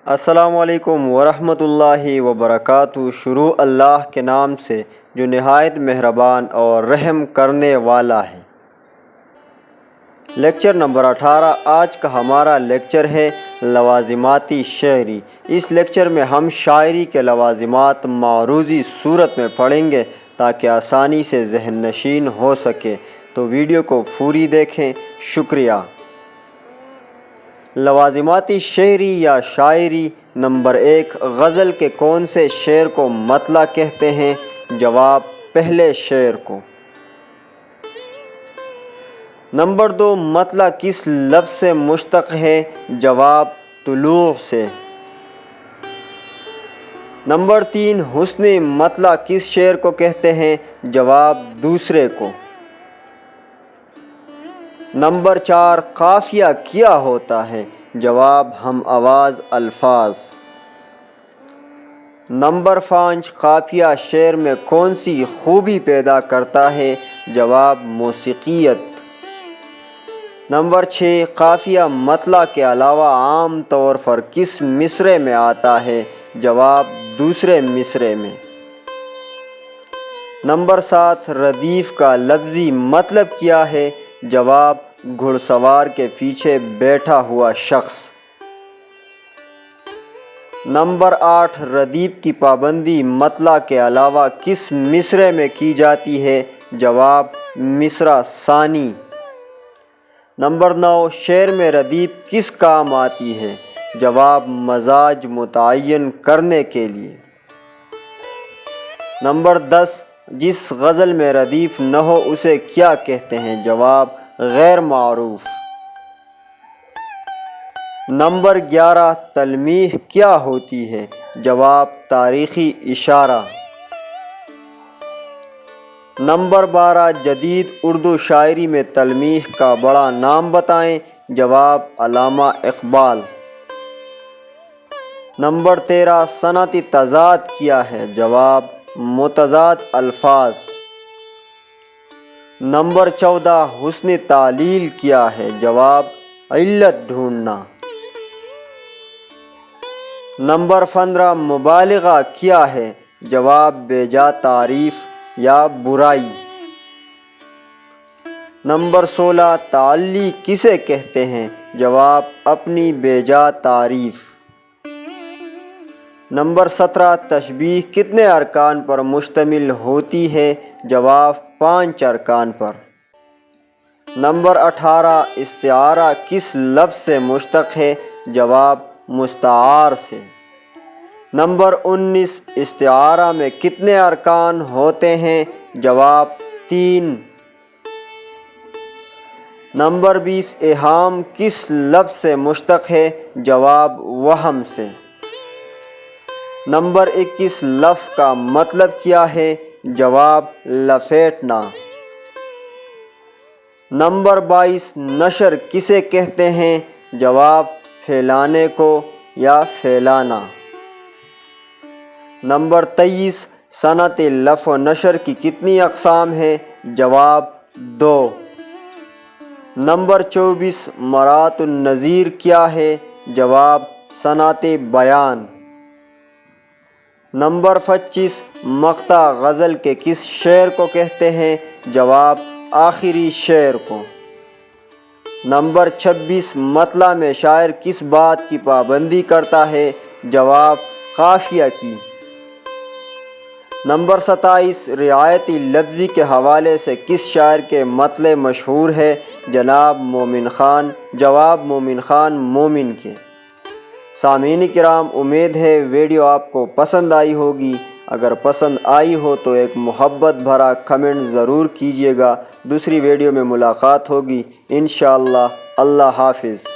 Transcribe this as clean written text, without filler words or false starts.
السلام علیکم ورحمۃ اللہ وبرکاتہ۔ شروع اللہ کے نام سے جو نہایت مہربان اور رحم کرنے والا ہے۔ Lecture number 18۔ آج کا ہمارا لیکچر ہے لوازماتی شاعری۔ اس لیکچر میں ہم شاعری کے لوازمات معروضی صورت میں پڑھیں گے تاکہ آسانی سے ذہن نشین ہو سکے، تو ویڈیو کو پوری دیکھیں۔ شکریہ۔ لوازماتی شعری یا شاعری۔ نمبر 1، غزل کے کون سے شعر کو مطلع کہتے ہیں؟ جواب، پہلے شعر کو۔ نمبر 2، مطلع کس لفظ سے مشتق ہے؟ جواب، طلوع سے۔ نمبر 3، حسنی مطلع کس شعر کو کہتے ہیں؟ جواب، دوسرے کو۔ نمبر 4، قافیہ کیا ہوتا ہے؟ جواب، ہم آواز الفاظ۔ نمبر 5، قافیہ شعر میں کون سی خوبی پیدا کرتا ہے؟ جواب، موسیقیت۔ نمبر 6، قافیہ مطلع کے علاوہ عام طور پر کس مصرعے میں آتا ہے؟ جواب، دوسرے مصرعے میں۔ نمبر 7، ردیف کا لفظی مطلب کیا ہے؟ جواب، گھڑ سوار کے پیچھے بیٹھا ہوا شخص۔ نمبر 8، ردیف کی پابندی مطلع کے علاوہ کس مصرعے میں کی جاتی ہے؟ جواب، مصرع ثانی۔ نمبر 9، شعر میں ردیف کس کام آتی ہے؟ جواب، مزاج متعین کرنے کے لیے۔ نمبر 10، جس غزل میں ردیف نہ ہو اسے کیا کہتے ہیں؟ جواب، غیر معروف۔ نمبر 11، تلمیح کیا ہوتی ہے؟ جواب، تاریخی اشارہ۔ نمبر 12، جدید اردو شاعری میں تلمیح کا بڑا نام بتائیں۔ جواب، علامہ اقبال۔ نمبر 13، صنعتی تضاد کیا ہے؟ جواب، متضاد الفاظ۔ نمبر 14، حسن تعلیل کیا ہے؟ جواب، علت ڈھونڈنا۔ نمبر 15، مبالغہ کیا ہے؟ جواب، بیجا تعریف یا برائی۔ نمبر 16، تعلی کسے کہتے ہیں؟ جواب، اپنی بیجا تعریف۔ نمبر 17، تشبیہ کتنے ارکان پر مشتمل ہوتی ہے؟ جواب، 5 ارکان پر۔ نمبر 18، استعارہ کس لفظ سے مشتق ہے؟ جواب، مستعار سے۔ نمبر 19، استعارہ میں کتنے ارکان ہوتے ہیں؟ جواب، 3۔ نمبر 20، ایہام کس لفظ سے مشتق ہے؟ جواب، وہم سے۔ نمبر 21، لف کا مطلب کیا ہے؟ جواب، لپیٹنا۔ نمبر 22، نشر کسے کہتے ہیں؟ جواب، پھیلانے کو یا پھیلانا۔ نمبر 23، صنعت لف و نشر کی کتنی اقسام ہیں؟ جواب، 2۔ نمبر 24، مرات النظیر کیا ہے؟ جواب، صنعت بیان۔ نمبر 25، مقطع غزل کے کس شعر کو کہتے ہیں؟ جواب، آخری شعر کو۔ نمبر 26، مطلع میں شاعر کس بات کی پابندی کرتا ہے؟ جواب، قافیہ کی۔ نمبر 27، رعایتی لفظی کے حوالے سے کس شاعر کے مطلع مشہور ہے؟ جناب مومن خان۔ جواب، مومن خان مومن کے۔ سامعین کرام، امید ہے ویڈیو آپ کو پسند آئی ہوگی۔ اگر پسند آئی ہو تو ایک محبت بھرا کمنٹ ضرور کیجیے گا۔ دوسری ویڈیو میں ملاقات ہوگی انشاءاللہ۔ اللہ حافظ۔